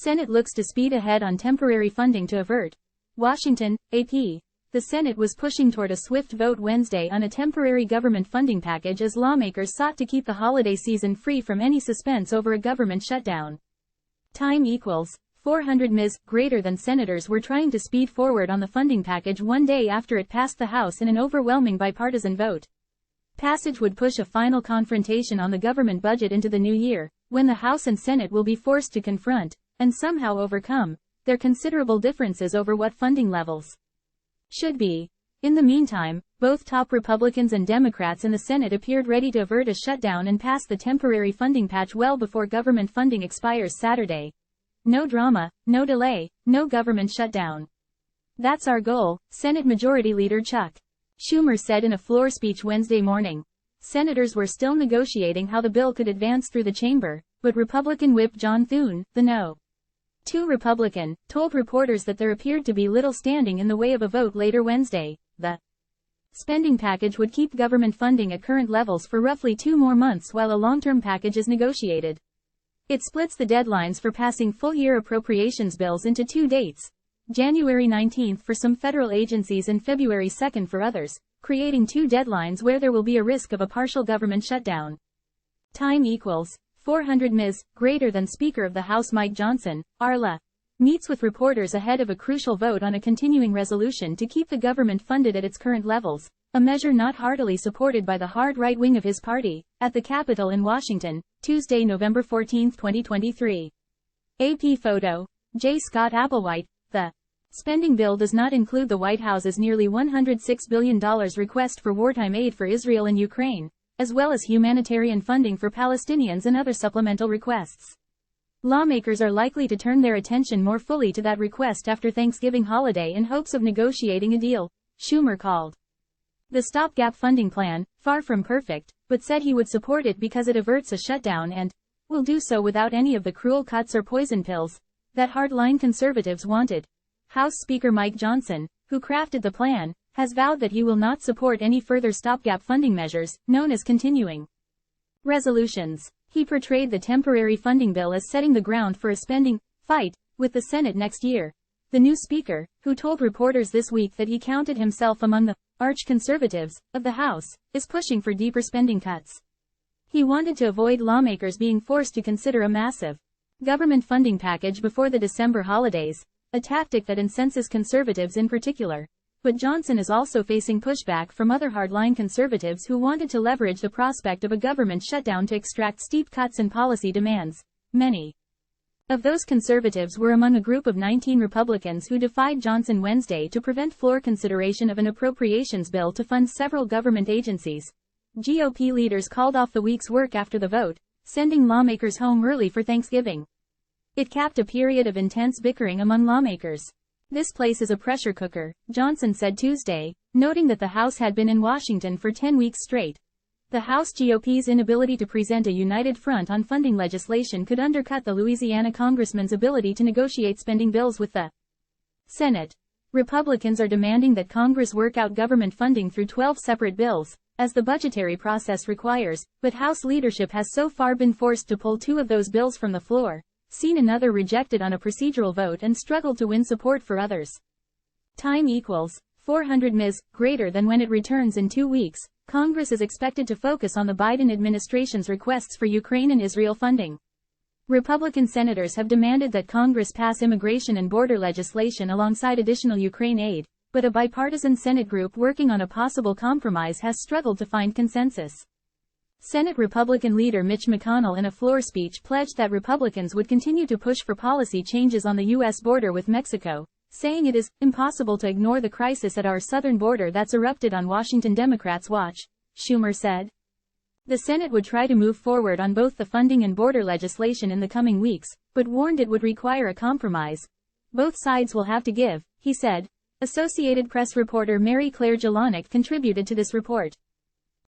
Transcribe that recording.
Senate looks to speed ahead on temporary funding to avert. Washington, AP. The Senate was pushing toward a swift vote Wednesday on a temporary government funding package as lawmakers sought to keep the holiday season free from any suspense over a government shutdown. Time equals 400 Ms. greater than senators were trying to speed forward on the funding package one day after it passed the House in an overwhelming bipartisan vote. Passage would push a final confrontation on the government budget into the new year, when the House and Senate will be forced to confront, and somehow overcome, their considerable differences over what funding levels should be. In the meantime, both top Republicans and Democrats in the Senate appeared ready to avert a shutdown and pass the temporary funding patch well before government funding expires Saturday. No drama, no delay, no government shutdown. That's our goal, Senate Majority Leader Chuck Schumer said in a floor speech Wednesday morning. Senators were still negotiating how the bill could advance through the chamber, but Republican Whip John Thune, the No. 2 Republican, told reporters that there appeared to be little standing in the way of a vote later Wednesday. The spending package would keep government funding at current levels for roughly 2 more months while a long-term package is negotiated. It splits the deadlines for passing full-year appropriations bills into 2 dates, January 19 for some federal agencies and February 2 for others, creating 2 deadlines where there will be a risk of a partial government shutdown. Time equals 400 Ms. greater than Speaker of the House Mike Johnson, Arla, meets with reporters ahead of a crucial vote on a continuing resolution to keep the government funded at its current levels, a measure not heartily supported by the hard right wing of his party, at the Capitol in Washington, Tuesday, November 14, 2023. AP photo. J. Scott Applewhite. The spending bill does not include the White House's nearly $106 billion request for wartime aid for Israel and Ukraine, as well as humanitarian funding for Palestinians and other supplemental requests. Lawmakers are likely to turn their attention more fully to that request after Thanksgiving holiday in hopes of negotiating a deal, Schumer called the stopgap funding plan, far from perfect, but said he would support it because it averts a shutdown and will do so without any of the cruel cuts or poison pills that hardline conservatives wanted. House Speaker Mike Johnson, who crafted the plan, has vowed that he will not support any further stopgap funding measures, known as continuing resolutions. He portrayed the temporary funding bill as setting the ground for a spending fight with the Senate next year. The new Speaker, who told reporters this week that he counted himself among the arch-conservatives of the House, is pushing for deeper spending cuts. He wanted to avoid lawmakers being forced to consider a massive government funding package before the December holidays, a tactic that incenses conservatives in particular. But Johnson is also facing pushback from other hardline conservatives who wanted to leverage the prospect of a government shutdown to extract steep cuts in policy demands. Many of those conservatives were among a group of 19 Republicans who defied Johnson Wednesday to prevent floor consideration of an appropriations bill to fund several government agencies. GOP leaders called off the week's work after the vote, sending lawmakers home early for Thanksgiving. It capped a period of intense bickering among lawmakers. "This place is a pressure cooker," Johnson said Tuesday, noting that the House had been in Washington for 10 weeks straight. The House GOP's inability to present a united front on funding legislation could undercut the Louisiana congressman's ability to negotiate spending bills with the Senate. Republicans are demanding that Congress work out government funding through 12 separate bills, as the budgetary process requires, but House leadership has so far been forced to pull 2 of those bills from the floor, seen another rejected on a procedural vote, and struggled to win support for others. Time equals 400 Ms. greater than when it returns in 2 weeks. Congress is expected to focus on the Biden administration's requests for Ukraine and Israel funding. Republican senators have demanded that Congress pass immigration and border legislation alongside additional Ukraine aid, but a bipartisan Senate group working on a possible compromise has struggled to find consensus. Senate Republican leader Mitch McConnell in a floor speech pledged that Republicans would continue to push for policy changes on the U.S. border with Mexico, saying it is impossible to ignore the crisis at our southern border that's erupted on Washington Democrats' watch, Schumer said. The Senate would try to move forward on both the funding and border legislation in the coming weeks, but warned it would require a compromise. Both sides will have to give, he said. Associated Press reporter Mary Claire Jelinek contributed to this report.